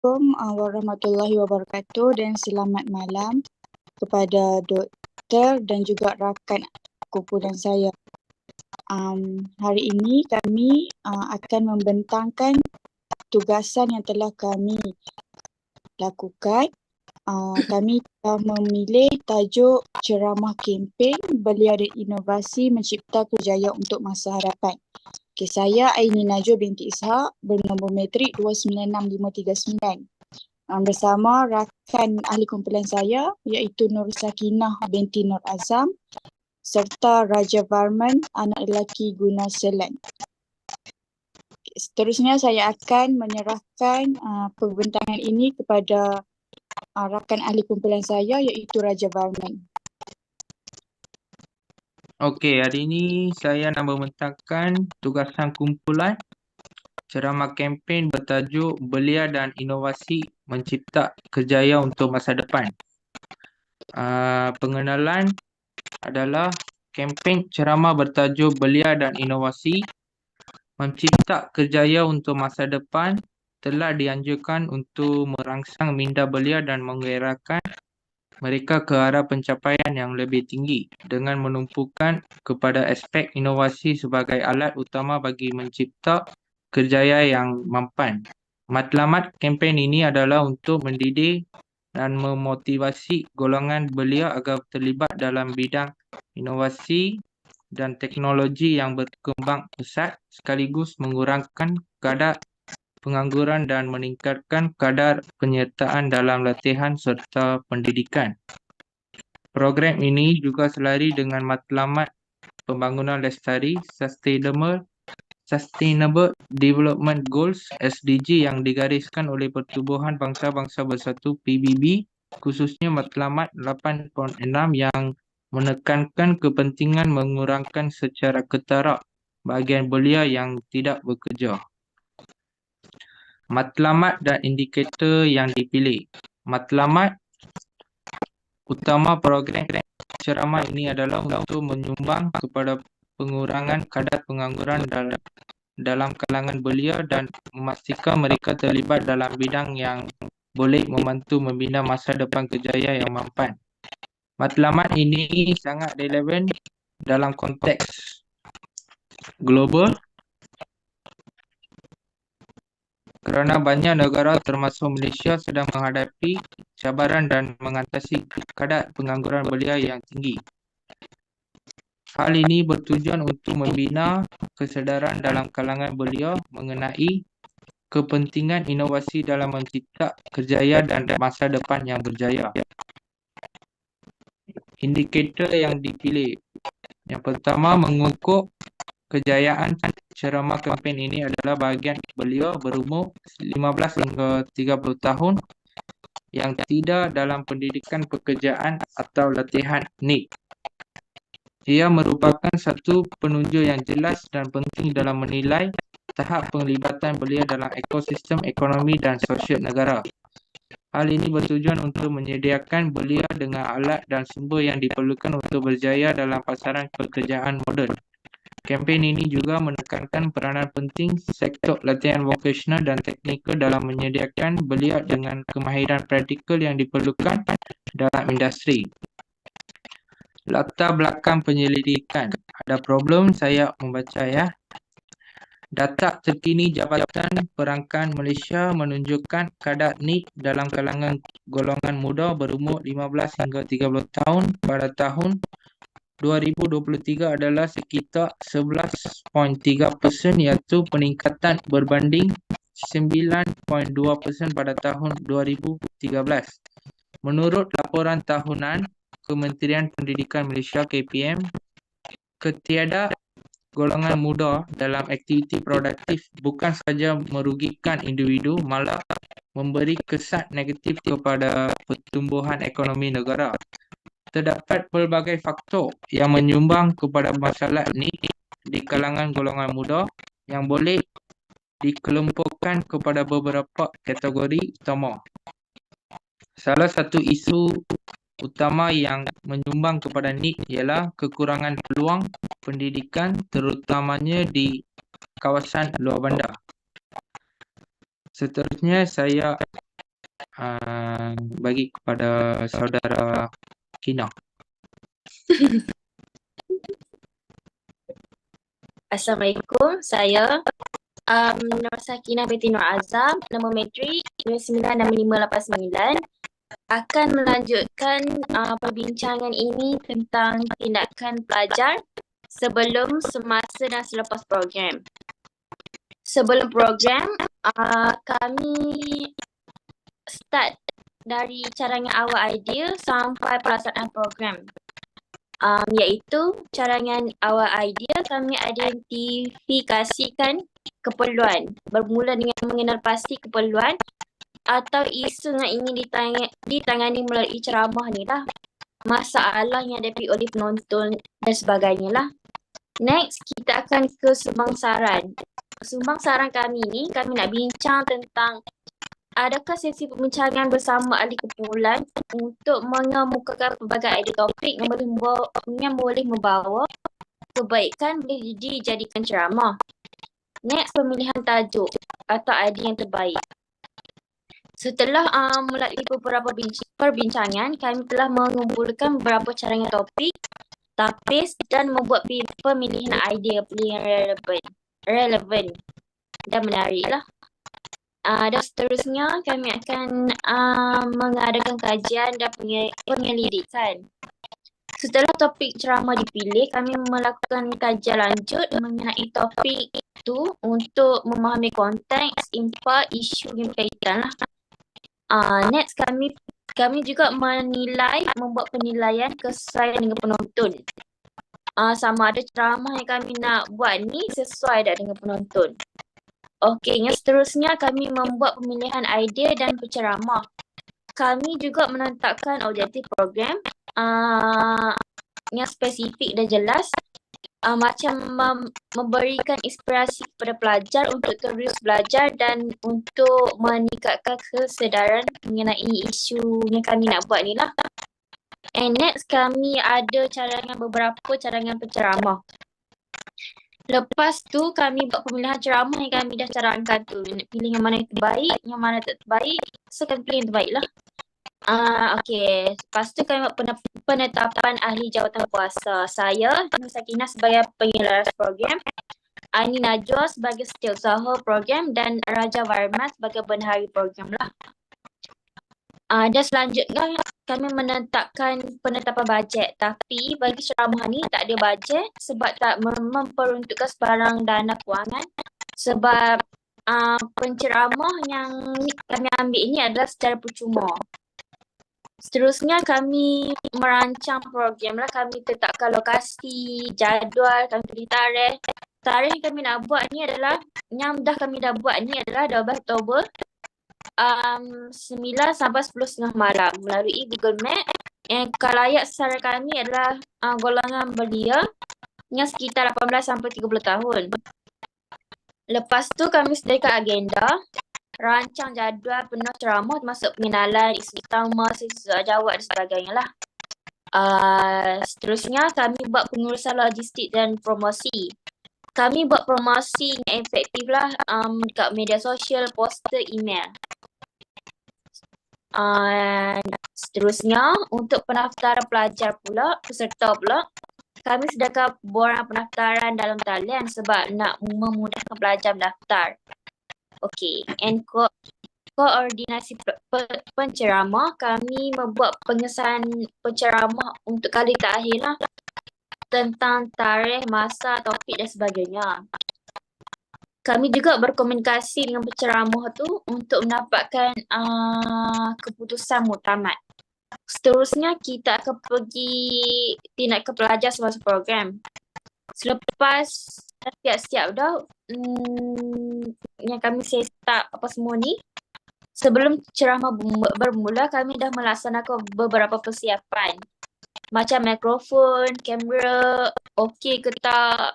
Warahmatullahi wabarakatuh dan selamat malam kepada doktor dan juga rakan kumpulan saya. Hari ini kami akan membentangkan tugasan yang telah kami lakukan. Kami telah memilih tajuk ceramah kempen belia dan inovasi mencipta kerjaya untuk masa hadapan. Okay, saya Aini Najwa binti Ishak bernombor metrik 296539. Bersama rakan ahli kumpulan saya iaitu Nur Sakinah binti Nur Azam serta Raja Varman anak lelaki Guna Selan. Seterusnya saya akan menyerahkan pembentangan ini kepada rakan ahli kumpulan saya iaitu Raja Varman. Okey, hari ini saya nak membentangkan tugasan kumpulan ceramah kempen bertajuk Belia dan Inovasi Mencipta Kerjaya untuk Masa Depan. Pengenalan adalah kempen ceramah bertajuk Belia dan Inovasi Mencipta Kerjaya untuk Masa Depan telah dianjurkan untuk merangsang minda belia dan menggerakkan mereka ke arah pencapaian yang lebih tinggi dengan menumpukan kepada aspek inovasi sebagai alat utama bagi mencipta kerjaya yang mampan. Matlamat kempen ini adalah untuk mendidik dan memotivasi golongan belia agar terlibat dalam bidang inovasi dan teknologi yang berkembang pesat sekaligus mengurangkan kadar pengangguran dan meningkatkan kadar penyertaan dalam latihan serta pendidikan. Program ini juga selari dengan matlamat pembangunan lestari Sustainable Development Goals SDG yang digariskan oleh Pertubuhan Bangsa-Bangsa Bersatu PBB, khususnya matlamat 8.6 yang menekankan kepentingan mengurangkan secara ketara bahagian belia yang tidak bekerja. Matlamat dan indikator yang dipilih. Matlamat utama program ceramah ini adalah untuk menyumbang kepada pengurangan kadar pengangguran dalam kalangan belia dan memastikan mereka terlibat dalam bidang yang boleh membantu membina masa depan kerjaya yang mampan. Matlamat ini sangat relevan dalam konteks global kerana banyak negara termasuk Malaysia sedang menghadapi cabaran dan mengatasi kadar pengangguran belia yang tinggi. Hal ini bertujuan untuk membina kesedaran dalam kalangan belia mengenai kepentingan inovasi dalam mencipta kerjaya dan masa depan yang berjaya. Indikator yang dipilih. Yang pertama, mengukur kejayaan ceramah kempen ini adalah bahagian belia berumur 15 hingga 30 tahun yang tidak dalam pendidikan pekerjaan atau latihan NIP. Ia merupakan satu penunjuk yang jelas dan penting dalam menilai tahap penglibatan belia dalam ekosistem ekonomi dan sosial negara. Hal ini bertujuan untuk menyediakan belia dengan alat dan sumber yang diperlukan untuk berjaya dalam pasaran pekerjaan moden. Kempen ini juga menekankan peranan penting sektor latihan vokasional dan teknikal dalam menyediakan belia dengan kemahiran praktikal yang diperlukan dalam industri. Latar belakang penyelidikan. Ada problem, saya membaca ya. Data terkini Jabatan Perangkan Malaysia menunjukkan kadar NIP dalam kalangan golongan muda berumur 15 hingga 30 tahun pada tahun 2023 adalah sekitar 11.3% iaitu peningkatan berbanding 9.2% pada tahun 2013. Menurut laporan tahunan Kementerian Pendidikan Malaysia KPM, ketiada golongan muda dalam aktiviti produktif bukan sahaja merugikan individu, malah memberi kesan negatif kepada pertumbuhan ekonomi negara. Terdapat pelbagai faktor yang menyumbang kepada masalah ini di kalangan golongan muda yang boleh dikelompokkan kepada beberapa kategori utama. Salah satu isu utama yang menyumbang kepada NIP ialah kekurangan peluang pendidikan terutamanya di kawasan luar bandar. Seterusnya saya bagi kepada saudara Kina. Assalamualaikum, saya nama saya Kina binti Nur Azam, nombor matrik 296589, akan melanjutkan perbincangan ini tentang tindakan pelajar sebelum, semasa dan selepas program. Sebelum program, kami start dari carangan awal idea sampai pelaksanaan program. Iaitu carangan awal idea, kami identifikasikan keperluan, bermula dengan mengenal pasti keperluan atau isu yang ingin ditangani melalui ceramah ni lah, masalah yang dihadapi oleh penonton dan sebagainya lah. Next, kita akan ke sumbang saran. Sumbang saran kami ni, kami nak bincang tentang adakah sesi pembincangan bersama ahli kumpulan untuk mengemukakan pelbagai idea topik yang boleh membawa kebaikan boleh dijadikan ceramah. Next, pemilihan tajuk atau idea yang terbaik. Setelah melalui beberapa perbincangan, kami telah mengumpulkan beberapa carangan topik, tapis dan membuat pemilihan idea yang relevan dan menarik lah. Dan seterusnya kami akan mengadakan kajian dan penyelidikan. Setelah topik ceramah dipilih, kami melakukan kajian lanjut mengenai topik itu untuk memahami konteks, impak, isu yang berkaitan lah. Next, kami juga membuat penilaian kesesuaian dengan penonton. Sama ada ceramah yang kami nak buat ni sesuai tak dengan penonton. Okey, yang seterusnya kami membuat pemilihan idea dan penceramah. Kami juga menetapkan objektif program yang spesifik dan jelas, macam memberikan inspirasi kepada pelajar untuk terus belajar dan untuk meningkatkan kesedaran mengenai isu yang kami nak buat ni lah. And next, kami ada beberapa carangan penceramah. Lepas tu kami buat pemilihan ceramah yang kami dah carangkan tu. Pilih yang mana yang terbaik, yang mana tak terbaik. So kami pilih yang terbaik lah. Okey, lepas tu kami buat penetapan ahli jawatan kuasa. Saya, Nur Sakinah sebagai penyelaras program, Aini Najwa sebagai setiausaha program dan Raja Warman sebagai bendahari program lah. Dan selanjutnya kami menetapkan penetapan bajet, tapi bagi ceramah ni tak ada bajet sebab tak memperuntukkan sebarang dana kewangan, sebab penceramah yang kami ambil ini adalah secara percuma. Seterusnya kami merancang program lah, kami tetapkan lokasi, jadual, kami pilih tarikh. Tarikh yang kami nak buat ni adalah, kami dah buat ni adalah 12 Oktober 9 sampai 10.30 malam melalui Google Map. Yang kalayak sasaran kami adalah golongan belia yang sekitar 18 sampai 30 tahun. Lepas tu kami sediakan agenda, rancang jadual penuh ceramah termasuk pengenalan, isu utama, sesi soal jawab dan sebagainya lah. Seterusnya kami buat pengurusan logistik dan promosi. Kami buat promosi yang efektif lah dekat media sosial, poster, email. Seterusnya untuk pendaftaran pelajar pula, peserta pula, kami sediakan borang pendaftaran dalam talian sebab nak memudahkan pelajar mendaftar. Okey, and koordinasi penceramah, kami membuat pengesahan penceramah untuk kali terakhir lah, tentang tarikh, masa, topik dan sebagainya. Kami juga berkomunikasi dengan penceramah tu untuk mendapatkan keputusan muktamad. Seterusnya kita akan pergi tindakan pelajar semasa program. Selepas siap-siap dah yang kami set up apa semua ni, sebelum ceramah bermula kami dah melaksanakan beberapa persiapan. Macam mikrofon, kamera, okey ke tak.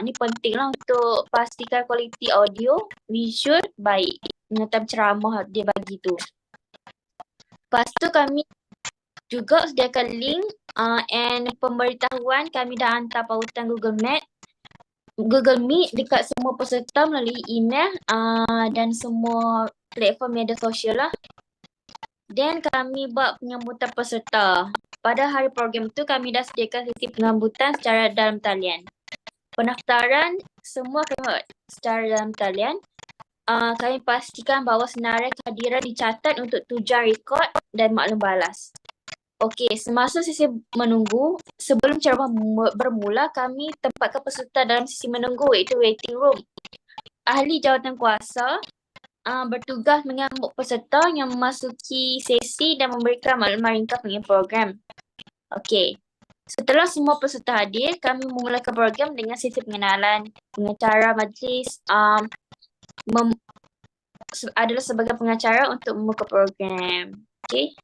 Ni penting lah untuk pastikan kualiti audio, visual baik dengan ceramah dia bagi tu. Lepas tu kami juga sediakan link and pemberitahuan. Kami dah hantar pautan Google Meet dekat semua peserta melalui email dan semua platform media sosial lah. Dan kami buat penyambutan peserta. Pada hari program tu kami dah sediakan sesi penyambutan secara dalam talian. Pendaftaran semua kami buat secara dalam talian. Kami pastikan bahawa senarai kehadiran dicatat untuk tujuan rekod dan maklum balas. Okey, semasa sesi menunggu, sebelum ceramah bermula, kami tempatkan peserta dalam sesi menunggu iaitu waiting room. Ahli jawatan kuasa bertugas menyambut peserta yang memasuki sesi dan memberikan maklumat ringkas mengenai program. Okey. Setelah semua peserta hadir, kami memulakan program dengan sesi pengenalan. Pengacara majlis adalah sebagai pengacara untuk membuka program. Okey.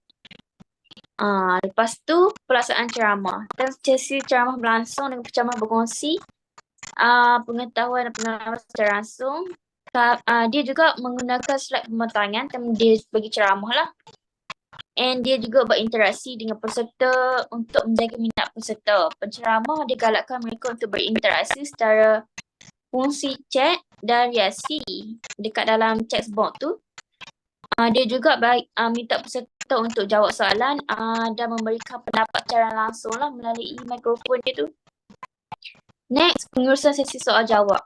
Lepas tu pelaksanaan ceramah. Dan sesi ceramah berlangsung dengan penceramah berkongsi pengetahuan dan pengalaman secara langsung. Dia juga menggunakan slide pembentangan dan dia bagi ceramah lah. And dia juga buat interaksi dengan peserta untuk menjaga minat peserta. Penceramah dia galakkan mereka untuk berinteraksi secara fungsi chat dan reaksi dekat dalam chat box tu. Dia juga minta peserta untuk jawab soalan dan memberikan pendapat secara langsung lah melalui mikrofon dia tu. Next, pengurusan sesi soal jawab.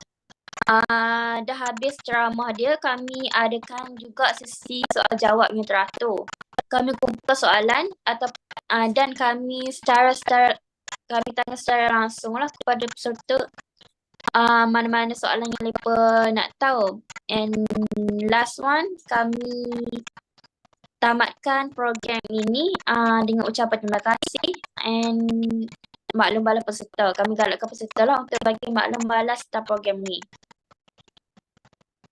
Dah habis ceramah dia, kami adakan juga sesi soal jawab yang teratur. Kami kumpulkan soalan dan kami kami tanya secara langsung lah kepada peserta mana-mana soalan yang mereka nak tahu. And last one, kami tamatkan program ini dengan ucapan terima kasih and maklum balas peserta. Kami galakkan peserta lah untuk bagi maklum balas tentang program ni.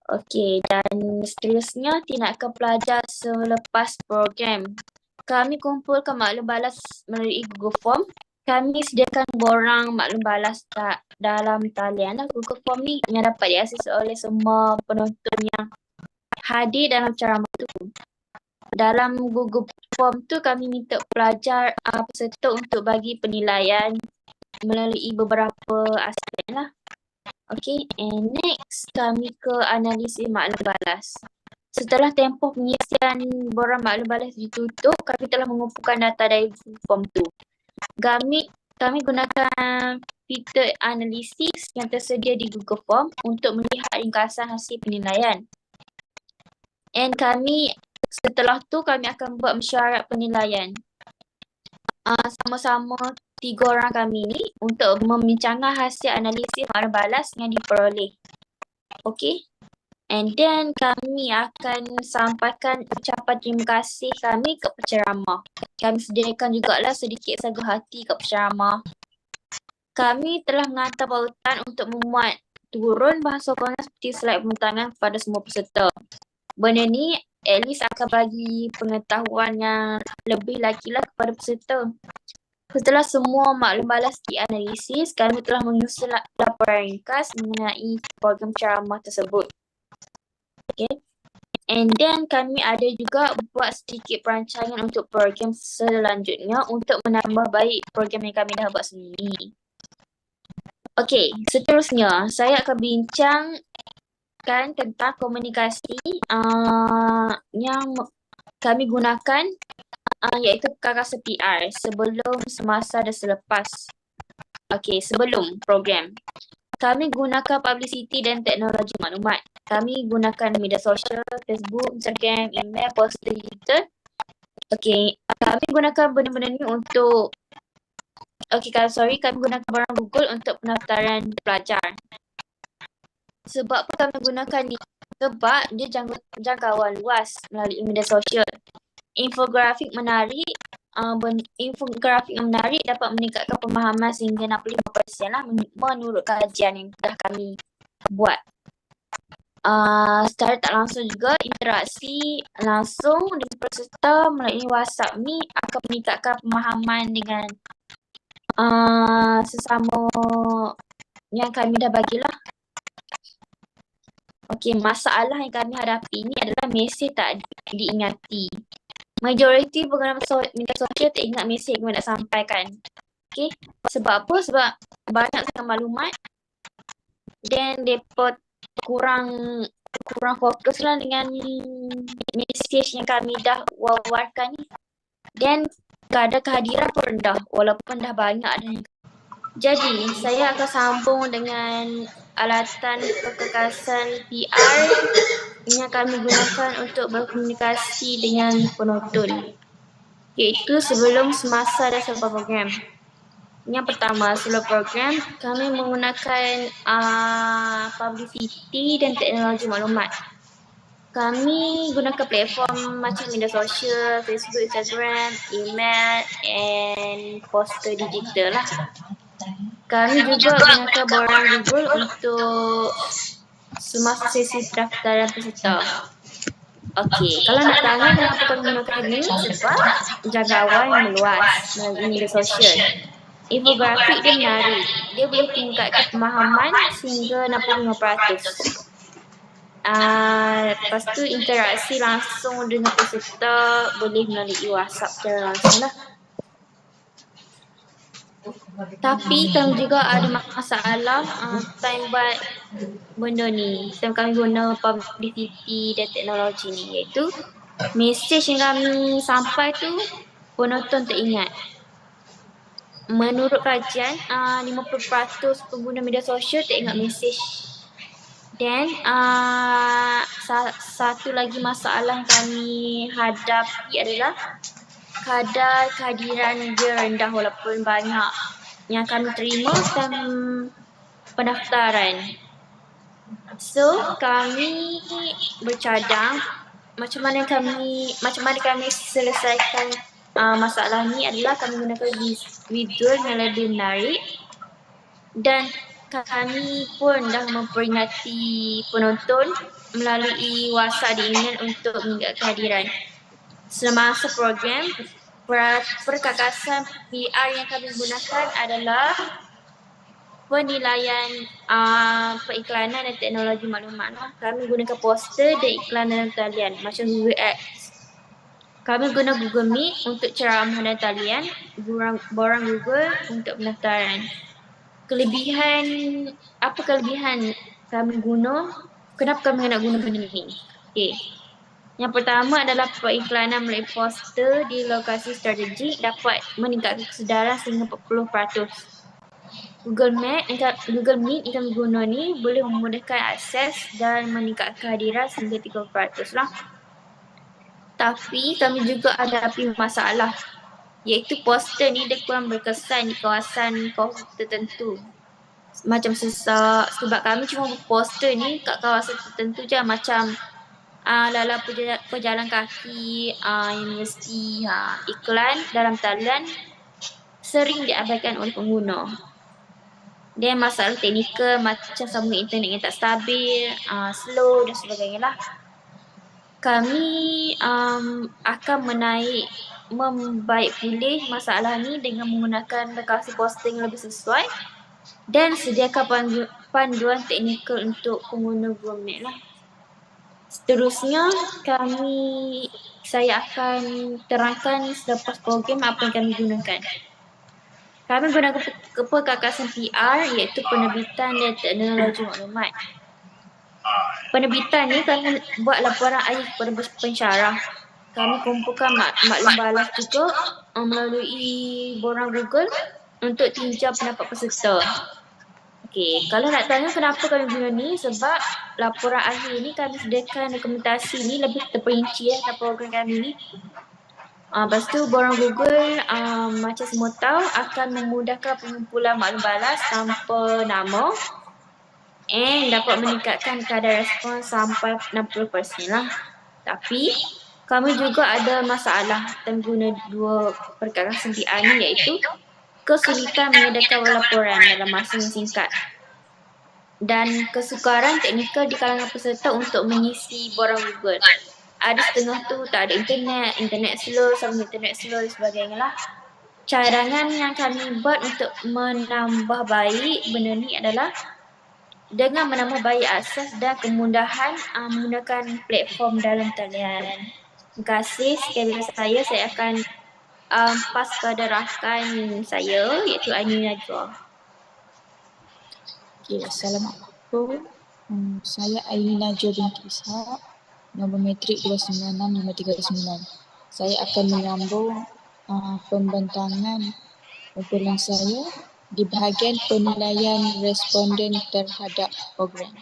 Okey, dan seterusnya tindakan pelajar selepas program. Kami kumpulkan maklum balas melalui Google Form. Kami sediakan borang maklum balas dalam talian lah. Google Form ni yang dapat diakses oleh semua penonton yang hadir dalam ceramah tu. Dalam Google Form tu kami minta pelajar peserta untuk bagi penilaian melalui beberapa aspek lah. Okay, and next kami ke analisis maklum balas. Setelah tempoh pengisian borang maklum balas ditutup, kami telah mengumpulkan data dari Google Form tu. Kami gunakan fitur analisis yang tersedia di Google Form untuk melihat ringkasan hasil penilaian. And setelah tu kami akan buat mesyuarat penilaian. Sama-sama 3 orang kami ni untuk membincangkan hasil analisis maklum balas yang diperoleh. Okay. And then kami akan sampaikan ucapan terima kasih kami ke penceramah. Kami sediakan jugalah sedikit sagu hati ke penceramah. Kami telah menghantar pautan untuk memuat turun bahan sokongan seperti slide pembentangan kepada semua peserta. Benda ni at least akan bagi pengetahuan yang lebih lagi lah kepada peserta. Setelah semua maklum balas dianalisis, kami telah menyusun laporan ringkas mengenai program ceramah tersebut. Okay. And then kami ada juga buat sedikit perancangan untuk program selanjutnya untuk menambah baik program yang kami dah buat sendiri. Okay, seterusnya saya akan bincangkan tentang komunikasi yang kami gunakan iaitu kakak PR sebelum, semasa dan selepas. Okay, sebelum program. Kami gunakan publicity dan teknologi maklumat. Kami gunakan media sosial, Facebook, Instagram, email, poster digital. Okay, kami gunakan benda-benda ni untuk kami gunakan barang Google untuk pendaftaran pelajar. Sebab apa kami gunakan ni? Sebab dia jangkauan luas melalui media sosial. Infografik menarik dapat meningkatkan pemahaman sehingga 65% lah menurut kajian yang telah kami buat. Secara tak langsung juga interaksi langsung dengan peserta melalui WhatsApp ni akan meningkatkan pemahaman dengan sesama yang kami dah bagilah. Okey, masalah yang kami hadapi ni adalah mesej tak diingati. Majoriti pengguna media sosial tak ingat mesej yang nak sampaikan. Okay. Sebab apa? Sebab banyak sangat maklumat dan mereka kurang kurang fokus lah dengan mesej yang kami dah wawarkan ni. Dan kadar kehadiran pun rendah walaupun dah banyak dah. Jadi saya akan sambung dengan alatan perkakasan PR yang kami gunakan untuk berkomunikasi dengan penonton, iaitu sebelum, semasa dan selepas program. Yang pertama, sebelum program kami menggunakan publicity dan teknologi maklumat. Kami gunakan platform macam media sosial, Facebook, Instagram, email and poster digital lah. Kami juga gunakan borang Google untuk semasa sesi pendaftaran peserta. Okey, kalau nak tanya kenapa kami gunakan ini, sebab jangkauan meluas melalui media sosial. Infografik dia menarik. Dia boleh tingkatkan pemahaman sehingga 65%. Lepas tu interaksi langsung dengan peserta boleh melalui WhatsApp secara langsung lah. Tapi kami juga ada masalah time buat benda ni. Time kami guna publicity dan teknologi ni, iaitu mesej yang kami sampai tu penonton tak ingat. Menurut kajian, 50% pengguna media sosial tak ingat mesej. Dan satu lagi masalah yang kami hadapi adalah kadar kehadiran dia rendah walaupun banyak yang kami terima time pendaftaran. So kami bercadang macam mana kami selesaikan masalah ni adalah kami gunakan visual yang lebih menarik, dan kami pun dah memperingati penonton melalui WhatsApp di email untuk mengingat kehadiran. Semasa program, perkakasan PR yang kami gunakan adalah penilaian periklanan dan teknologi maklumat. Kami gunakan poster dan iklanan talian macam Google Ads. Kami guna Google Meet untuk ceramah dan talian, borang Google untuk pendaftaran. Apa kelebihan kami guna? Kenapa kami nak guna benda ni? Okay. Yang pertama adalah periklanan melalui poster di lokasi strategik dapat meningkatkan kesedaran sehingga 40%. Google Meet yang kami guna ni boleh memudahkan akses dan meningkatkan kehadiran sehingga 30% lah. Tapi kami juga hadapi masalah, iaitu poster ni dia kurang berkesan di kawasan tertentu. Macam sesak, sebab kami cuma poster ni kat kawasan tertentu je, macam lala pejalan kaki, universiti, iklan dalam talian sering diabaikan oleh pengguna. Dan masalah teknikal macam sambungan internet yang tak stabil, slow dan sebagainya lah. Kami akan membaik pulih masalah ni dengan menggunakan lokasi posting lebih sesuai dan sediakan panduan teknikal untuk pengguna Google Meet lah. Seterusnya, saya akan terangkan selepas program apa yang kami gunakan. Kami gunakan perkakasan PR, iaitu penerbitan dan teknologi maklumat. Penerbitan ni kami buat laporan akhir kepada pensyarah. Kami kumpulkan maklum balas juga melalui borang Google untuk tinjau pendapat peserta. Okey, kalau nak tanya kenapa kami guna ni, sebab laporan akhir ni kami sediakan dokumentasi ni lebih terperinci dalam program kami ni. Lepas tu borang Google macam semua tahu akan memudahkan pengumpulan maklum balas tanpa nama and dapat meningkatkan kadar respon sampai 60% lah. Tapi kami juga ada masalah dalam guna dua perkakasan PR ni, iaitu kesulitan menyediakan laporan dalam masa yang singkat dan kesukaran teknikal di kalangan peserta untuk mengisi borang Google. Ada setengah tu tak ada internet slow, sambungan internet slow dan sebagainya lah. Cadangan yang kami buat untuk menambah baik benda ni adalah dengan menambah baik akses dan kemudahan menggunakan platform dalam talian. Terima kasih. Sekali lagi saya akan pas pada rakan saya, iaitu Aini Najwa. Okay, Assalamualaikum. Saya Aini Najwa binti Ishak, nombor matrik 296-539. Saya akan menyambung pembentangan kumpulan saya di bahagian penilaian responden terhadap program.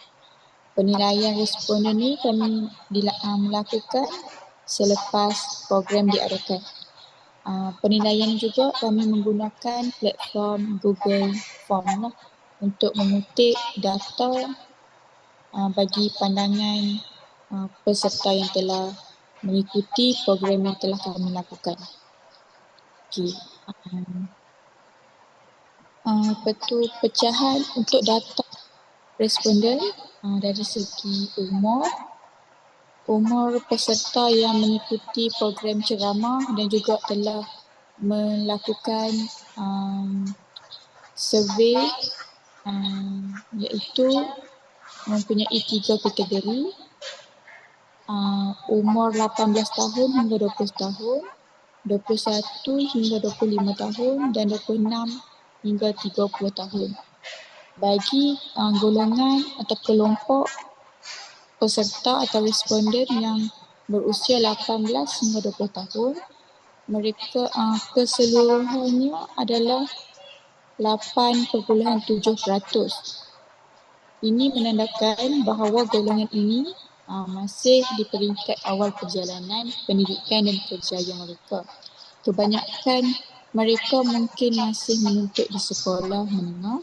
Penilaian responden ni kami melakukan selepas program diadakan. Penilaian juga kami menggunakan platform Google Form lah untuk mengutip data bagi pandangan peserta yang telah mengikuti program yang telah kami lakukan. Okey. Pecahan untuk data responden dari segi umur peserta yang mengikuti program ceramah dan juga telah melakukan survey iaitu mempunyai 3 kategori, umur 18 tahun hingga 20 tahun, 21 hingga 25 tahun dan 26 hingga 30 tahun. Bagi golongan atau kelompok peserta atau responden yang berusia 18 hingga 20 tahun, mereka keseluruhannya adalah 8.7%. Ini menandakan bahawa golongan ini masih di peringkat awal perjalanan pendidikan dan kerjaya mereka. Kebanyakan mereka mungkin masih menuntut di sekolah menengah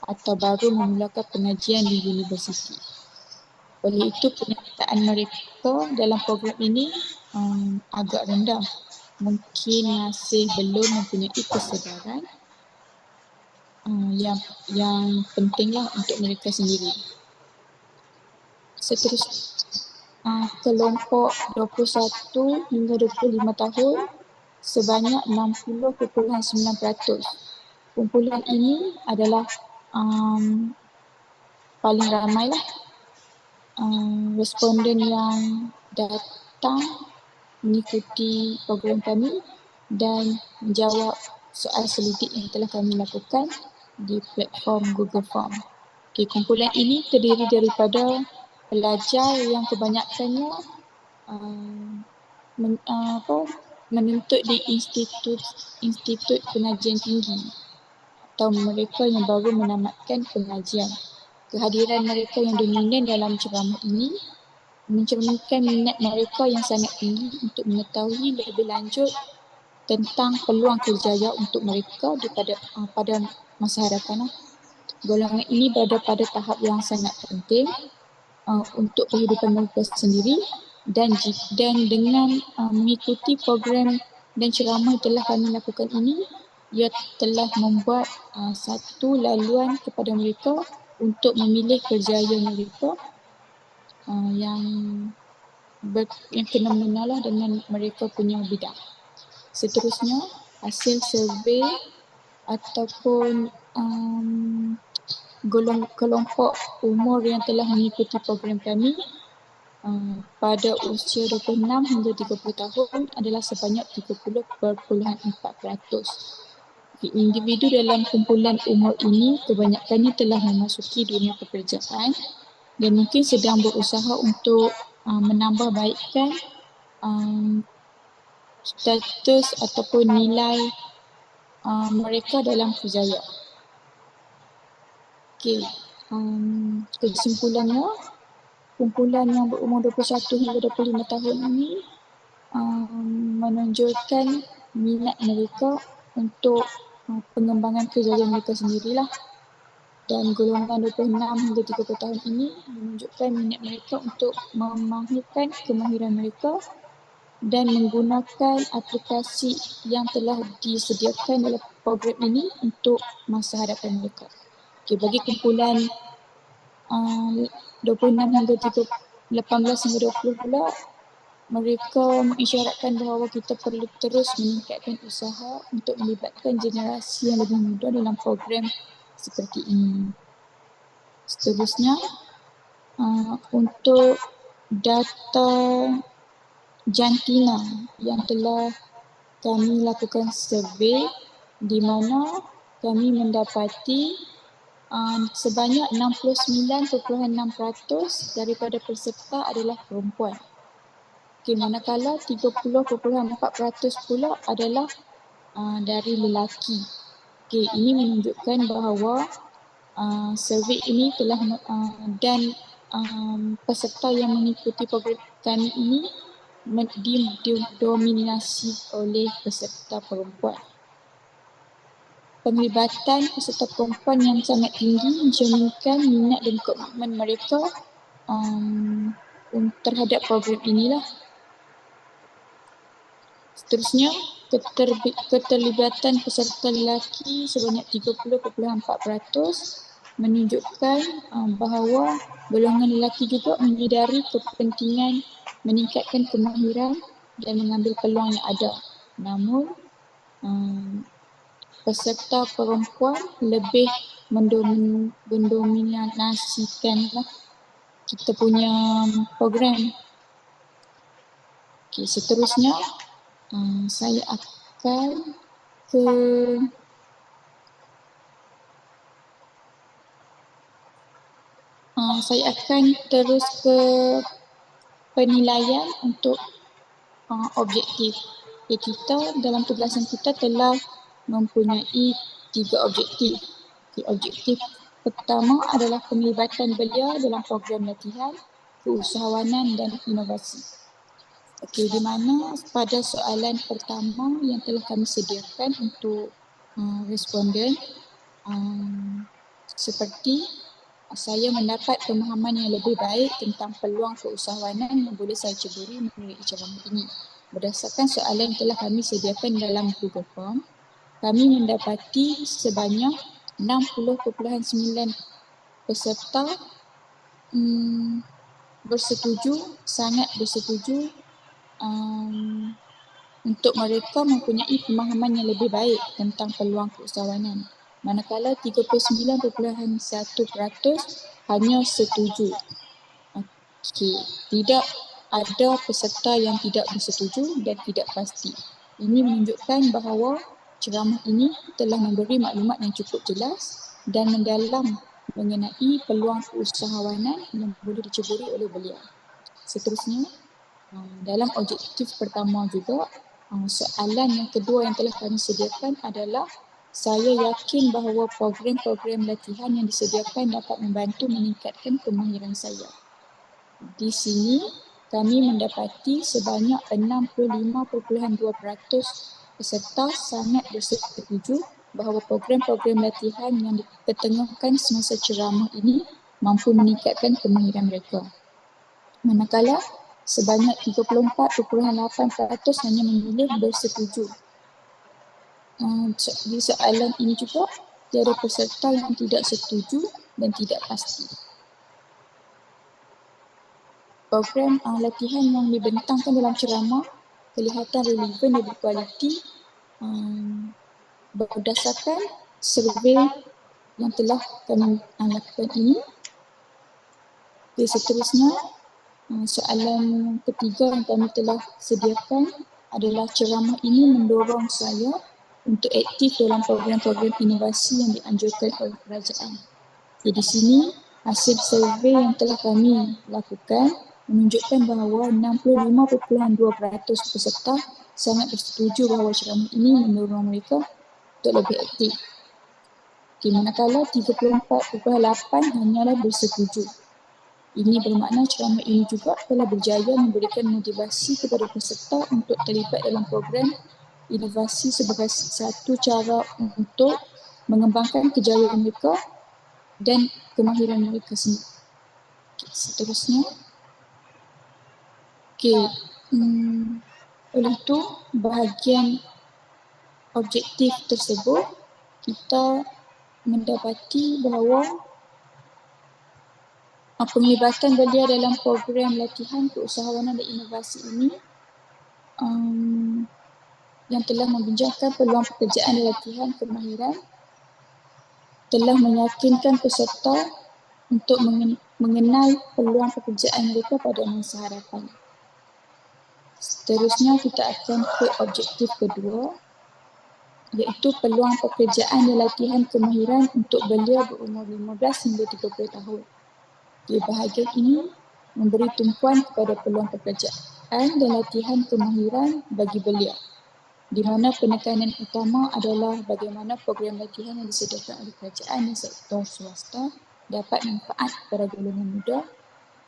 atau baru memulakan pengajian di universiti. Oleh itu, penyertaan mereka dalam program ini agak rendah. Mungkin masih belum mempunyai kesedaran yang pentinglah untuk mereka sendiri. Seterusnya, kelompok 21 hingga 25 tahun sebanyak 60.9%. Kumpulan ini adalah paling ramailah responden yang datang mengikuti program kami dan menjawab soal selidik yang telah kami lakukan di platform Google Form. Kumpulan ini terdiri daripada pelajar yang kebanyakannya menuntut di institut pengajian tinggi atau mereka yang baru menamatkan pengajian. Kehadiran mereka yang dominan dalam ceramah ini mencerminkan minat mereka yang sangat tinggi untuk mengetahui lebih lanjut tentang peluang kerjaya untuk mereka pada masa hadapan. Golongan ini berada pada tahap yang sangat penting untuk kehidupan mereka sendiri dan dengan mengikuti program dan ceramah yang telah kami lakukan ini, ia telah membuat satu laluan kepada mereka untuk memilih kerjaya mereka yang kena mengenal dengan mereka punya bidang. Seterusnya, hasil survey ataupun kelompok umur yang telah mengikuti program kami pada usia 26 hingga 30 tahun adalah sebanyak 30.4%. Individu dalam kumpulan umur ini kebanyakannya telah memasuki dunia pekerjaan dan mungkin sedang berusaha untuk menambah baikkan status ataupun nilai mereka dalam kerjaya. Kesimpulannya, kumpulan yang berumur 21 hingga 25 tahun ini menunjukkan minat mereka untuk pengembangan kerjaya mereka sendirilah. Dan golongan 26 hingga 30 tahun ini menunjukkan minat mereka untuk memahirkan kemahiran mereka dan menggunakan aplikasi yang telah disediakan dalam program ini untuk masa hadapan mereka. Bagi kumpulan 26 hingga 18 hingga 20 pula, mereka mengisyaratkan bahawa kita perlu terus meningkatkan usaha untuk melibatkan generasi yang lebih muda dalam program seperti ini. Seterusnya, untuk data jantina yang telah kami lakukan survey di mana kami mendapati sebanyak 69.6% daripada peserta adalah perempuan. Manakala 30.4% pula adalah dari lelaki. Ini menunjukkan bahawa survey ini telah dan peserta yang mengikuti program kami ini didominasi oleh peserta perempuan. Penglibatan peserta perempuan yang sangat tinggi mencerminkan minat dan komitmen mereka terhadap program inilah. Seterusnya, keterlibatan peserta lelaki sebanyak 30.4% menunjukkan bahawa golongan lelaki juga menyedari kepentingan meningkatkan kemahiran dan mengambil peluang yang ada. Namun, peserta perempuan lebih mendominasikan kita punya program. Seterusnya, saya akan terus ke penilaian untuk objektif. Kita dalam tugasan kita telah mempunyai 3 objektif. Objektif pertama adalah penglibatan belia dalam program latihan, keusahawanan dan inovasi. Di mana pada soalan pertama yang telah kami sediakan untuk responden, seperti saya mendapat pemahaman yang lebih baik tentang peluang keusahawanan yang boleh saya ceburi melalui ceramah ini. Berdasarkan soalan yang telah kami sediakan dalam Google Form, kami mendapati sebanyak 60.9 peserta sangat bersetuju untuk mereka mempunyai pemahaman yang lebih baik tentang peluang keusahawanan. Manakala 39.1% hanya setuju. Tidak ada peserta yang tidak bersetuju dan tidak pasti. Ini menunjukkan bahawa ceramah ini telah memberi maklumat yang cukup jelas dan mendalam mengenai peluang keusahawanan yang boleh diceburi oleh belia. Seterusnya, dalam objektif pertama juga, soalan yang kedua yang telah kami sediakan adalah saya yakin bahawa program-program latihan yang disediakan dapat membantu meningkatkan kemahiran saya. Di sini kami mendapati sebanyak 65.2% peserta sangat bersetuju bahawa program-program latihan yang dipertengahkan semasa ceramah ini mampu meningkatkan kemahiran mereka. Manakala sebanyak 34.8% hanya memilih bersetuju. Di soalan ini juga tiada peserta yang tidak setuju dan tidak pasti. Program latihan yang dibentangkan dalam ceramah kelihatan relevan dan berkualiti berdasarkan survei yang telah kami lakukan ini. Seterusnya, soalan ketiga yang kami telah sediakan adalah ceramah ini mendorong saya untuk aktif dalam program-program inovasi yang dianjurkan oleh kerajaan. Di sini, hasil survei yang telah kami lakukan menunjukkan bahawa 65.2% peserta sangat bersetuju bahawa ceramah ini mendorong mereka untuk lebih aktif. Manakala 34.8% hanyalah bersetuju. Ini bermakna ceramah ini juga telah berjaya memberikan motivasi kepada peserta untuk terlibat dalam program inovasi sebagai satu cara untuk mengembangkan kejayaan mereka dan kemahiran mereka sendiri. Seterusnya, oleh itu bahagian objektif tersebut kita mendapati bahawa penglibatan belia dalam program latihan keusahawanan dan inovasi ini yang telah membincangkan peluang pekerjaan dan latihan kemahiran telah meyakinkan peserta untuk mengenal peluang pekerjaan mereka pada masa hadapan. Seterusnya kita akan ke objektif kedua, iaitu peluang pekerjaan dan latihan kemahiran untuk belia berumur 15 hingga 30 tahun. Di bahagian ini memberi tumpuan kepada peluang pekerjaan dan latihan kemahiran bagi belia, di mana penekanan utama adalah bagaimana program latihan yang disediakan oleh kerajaan dan sektor swasta dapat manfaat kepada golongan muda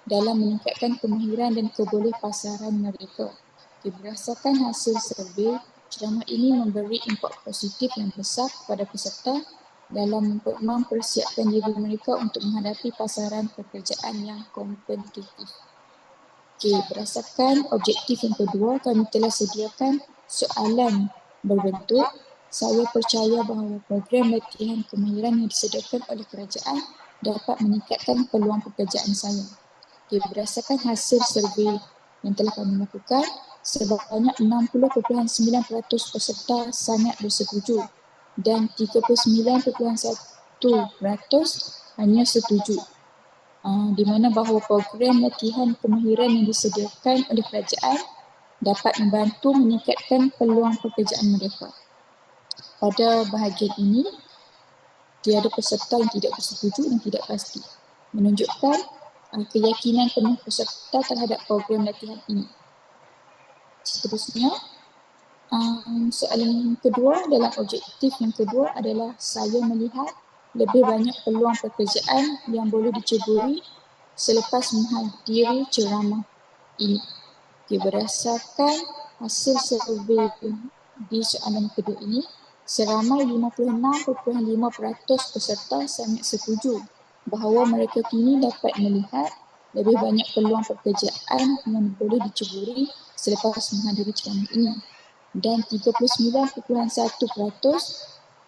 dalam meningkatkan kemahiran dan kebolehpasaran mereka. Berdasarkan hasil survei, ceramah ini memberi impak positif yang besar kepada peserta dalam mempersiapkan diri mereka untuk menghadapi pasaran pekerjaan yang kompetitif. Berdasarkan objektif yang kedua, kami telah sediakan soalan berbentuk saya percaya bahawa program latihan kemahiran yang disediakan oleh kerajaan dapat meningkatkan peluang pekerjaan saya. Berdasarkan hasil survei yang telah kami lakukan, sebanyak 60.9% peserta sangat bersetuju dan 39.1% hanya setuju. Di mana bahawa program latihan kemahiran yang disediakan oleh kerajaan dapat membantu meningkatkan peluang pekerjaan mereka. Pada bahagian ini, tiada peserta yang tidak bersetuju dan tidak pasti, menunjukkan keyakinan penuh peserta terhadap program latihan ini. Seterusnya, soalan kedua dalam objektif yang kedua adalah saya melihat lebih banyak peluang pekerjaan yang boleh diceburi selepas menghadiri ceramah ini. Berdasarkan hasil survei di soalan kedua ini, seramai 56.5% peserta sangat setuju bahawa mereka kini dapat melihat lebih banyak peluang pekerjaan yang boleh diceburi selepas menghadiri ceramah ini. Dan 39.1%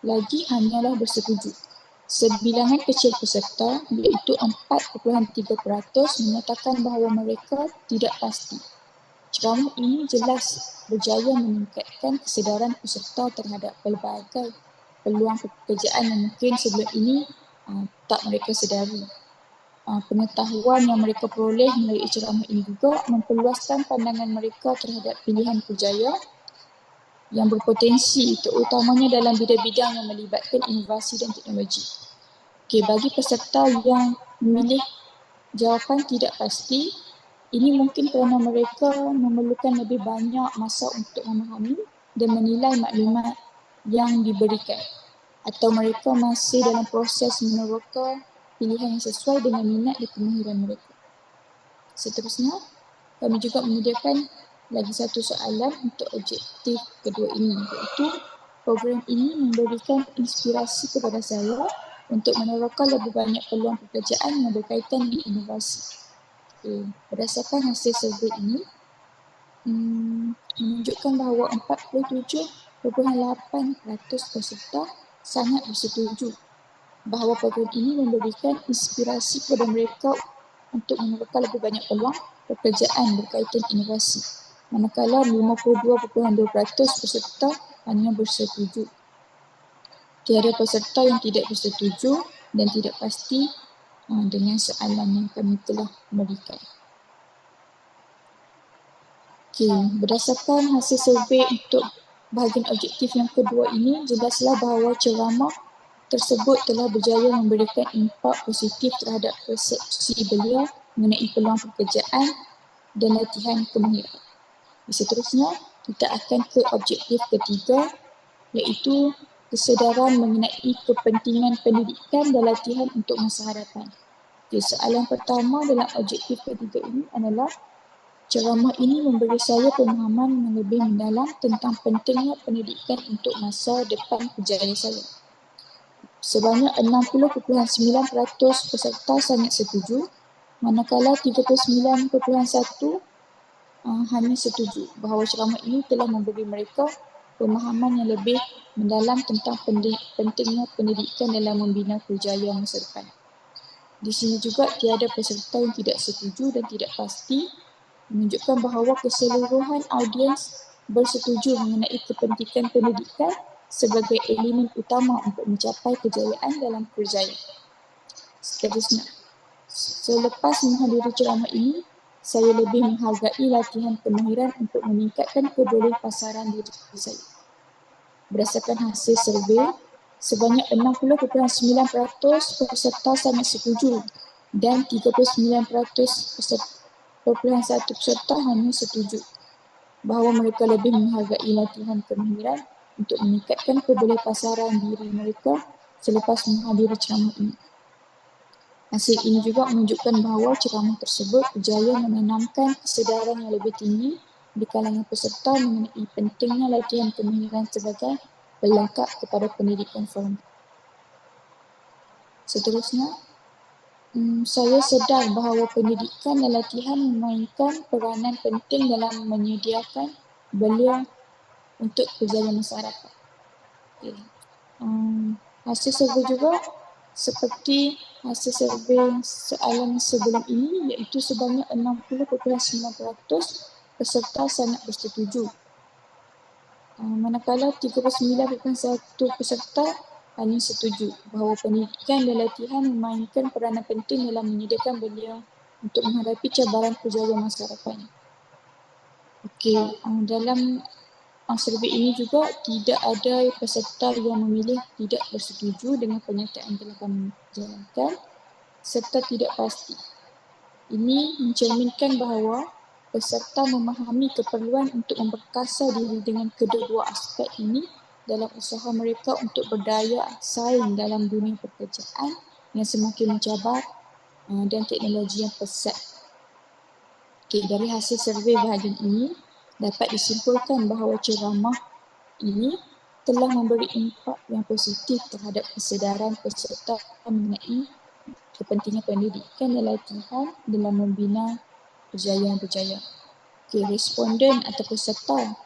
lagi hanyalah bersetuju. Sebilangan kecil peserta iaitu 4.3% menyatakan bahawa mereka tidak pasti. Ceramah ini jelas berjaya meningkatkan kesedaran peserta terhadap pelbagai peluang pekerjaan yang mungkin sebelum ini tak mereka sedari. Pengetahuan yang mereka peroleh melalui ceramah ini juga memperluaskan pandangan mereka terhadap pilihan kerjaya yang berpotensi, terutamanya dalam bidang-bidang yang melibatkan inovasi dan teknologi. Bagi peserta yang memilih jawapan tidak pasti, ini mungkin kerana mereka memerlukan lebih banyak masa untuk memahami dan menilai maklumat yang diberikan, atau mereka masih dalam proses meneroka pilihan yang sesuai dengan minat dan kemahiran mereka. Seterusnya, kami juga menyediakan lagi satu soalan untuk objektif kedua ini, iaitu program ini memberikan inspirasi kepada saya untuk meneroka lebih banyak peluang pekerjaan yang berkaitan dengan inovasi. Berdasarkan hasil survei ini, menunjukkan bahawa 47.8% peserta sangat bersetuju bahawa program ini memberikan inspirasi kepada mereka untuk meneroka lebih banyak peluang pekerjaan berkaitan inovasi. Manakala 52.2% peserta hanya bersetuju. Tiada peserta yang tidak bersetuju dan tidak pasti dengan soalan yang kami telah berikan. Berdasarkan hasil survei untuk bahagian objektif yang kedua ini, jelaslah bahawa ceramah tersebut telah berjaya memberikan impak positif terhadap persepsi belia mengenai peluang pekerjaan dan latihan kemahiran. Seterusnya, kita akan ke objektif ketiga, iaitu kesedaran mengenai kepentingan pendidikan dan latihan untuk masa hadapan. Soalan pertama dalam objektif ketiga ini adalah ceramah ini memberi saya pemahaman yang lebih mendalam tentang pentingnya pendidikan untuk masa depan kerjaya saya. Sebanyak 60.9% peserta sangat setuju, manakala 39.1% hanya setuju bahawa ceramah ini telah memberi mereka pemahaman yang lebih mendalam tentang pentingnya pendidikan dalam membina kerjaya masa depan. Di sini juga tiada peserta yang tidak setuju dan tidak pasti, menunjukkan bahawa keseluruhan audiens bersetuju mengenai kepentingan pendidikan sebagai elemen utama untuk mencapai kejayaan dalam kerjaya. Seterusnya, selepas menghadiri ceramah ini, saya lebih menghargai latihan kemahiran untuk meningkatkan kebolehpasaran diri saya. berdasarkan hasil survei, sebanyak 60.9% peserta sangat setuju dan 39.1% peserta hanya setuju bahawa mereka lebih menghargai latihan kemahiran untuk meningkatkan kebolehpasaran diri mereka selepas menghadiri ceramah ini. Hasil ini juga menunjukkan bahawa ceramah tersebut berjaya menanamkan kesedaran yang lebih tinggi di kalangan peserta mengenai pentingnya latihan kemahiran sebagai pelengkap kepada pendidikan formal. Seterusnya, saya sedar bahawa pendidikan dan latihan memainkan peranan penting dalam menyediakan belia untuk kerjaya masyarakat. Okay. Hasil survei juga seperti hasil survei soalan sebelum ini, iaitu sebanyak 60.9% peserta sangat bersetuju. Manakala 39.1% peserta hanya setuju bahawa pendidikan dan latihan memainkan peranan penting dalam menyediakan belia untuk menghadapi cabaran kerjaya masyarakat. Okey, dalam survei ini juga tidak ada peserta yang memilih tidak bersetuju dengan pernyataan yang telah kami jalankan serta tidak pasti. Ini mencerminkan bahawa peserta memahami keperluan untuk memperkasa diri dengan kedua-dua aspek ini dalam usaha mereka untuk berdaya saing dalam dunia pekerjaan yang semakin mencabar dan teknologi yang pesat. Okay, dari hasil survei bahagian ini dapat disimpulkan bahawa ceramah ini telah memberi impak yang positif terhadap kesedaran peserta mengenai kepentingan pendidikan dan latihan dalam membina kerjaya yang berjaya. Okay, responden atau peserta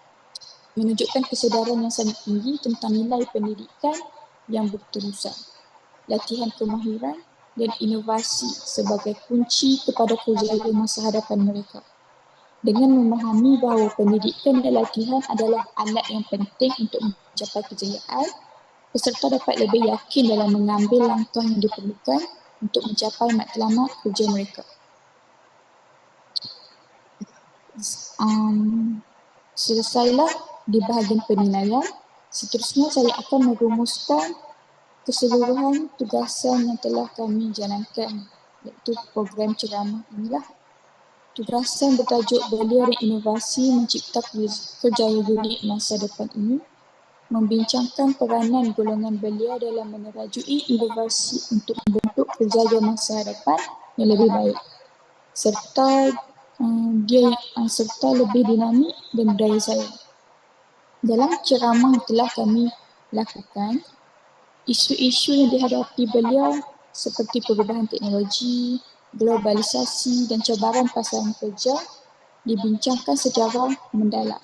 menunjukkan kesedaran yang sangat tinggi tentang nilai pendidikan yang berterusan, latihan kemahiran dan inovasi sebagai kunci kepada kerjaya masa hadapan mereka. Dengan memahami bahawa pendidikan dan latihan adalah alat yang penting untuk mencapai kejayaan, peserta dapat lebih yakin dalam mengambil langkah yang diperlukan untuk mencapai matlamat kerja mereka. Selesailah di bahagian penilaian. Seterusnya saya akan merumuskan keseluruhan tugasan yang telah kami jalankan, iaitu program ceramah inilah. Tugasan bertajuk Belia dan Inovasi Mencipta Kerjaya Unik Masa Depan ini membincangkan peranan golongan belia dalam menerajui inovasi untuk membentuk kerjaya masa depan yang lebih baik serta serta lebih dinamik dan berdaya saing. Dalam ceramah yang telah kami lakukan, isu-isu yang dihadapi belia seperti perubahan teknologi, globalisasi dan cabaran pasaran kerja dibincangkan secara mendalam.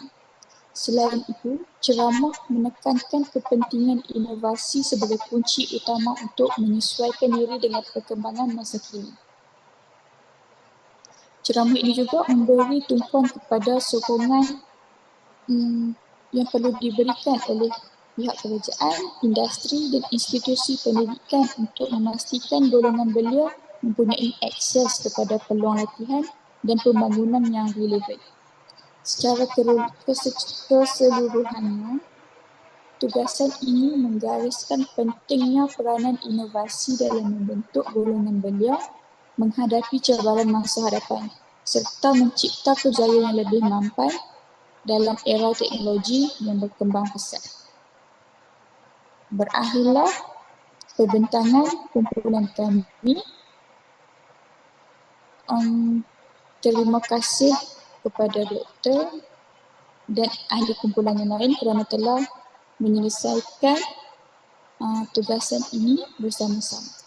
Selain itu, ceramah menekankan kepentingan inovasi sebagai kunci utama untuk menyesuaikan diri dengan perkembangan masa kini. Ceramah ini juga memberi tumpuan kepada sokongan yang perlu diberikan oleh pihak kerajaan, industri dan institusi pendidikan untuk memastikan golongan belia mempunyai akses kepada peluang latihan dan pembangunan yang relevan. Secara keseluruhannya, tugasan ini menggariskan pentingnya peranan inovasi dalam membentuk golongan belia menghadapi cabaran masa hadapan serta mencipta kerjaya yang lebih mampan dalam era teknologi yang berkembang pesat. Berakhirlah pembentangan kumpulan kami. Terima kasih kepada doktor dan ahli kumpulan yang lain kerana telah menyelesaikan tugasan ini bersama-sama.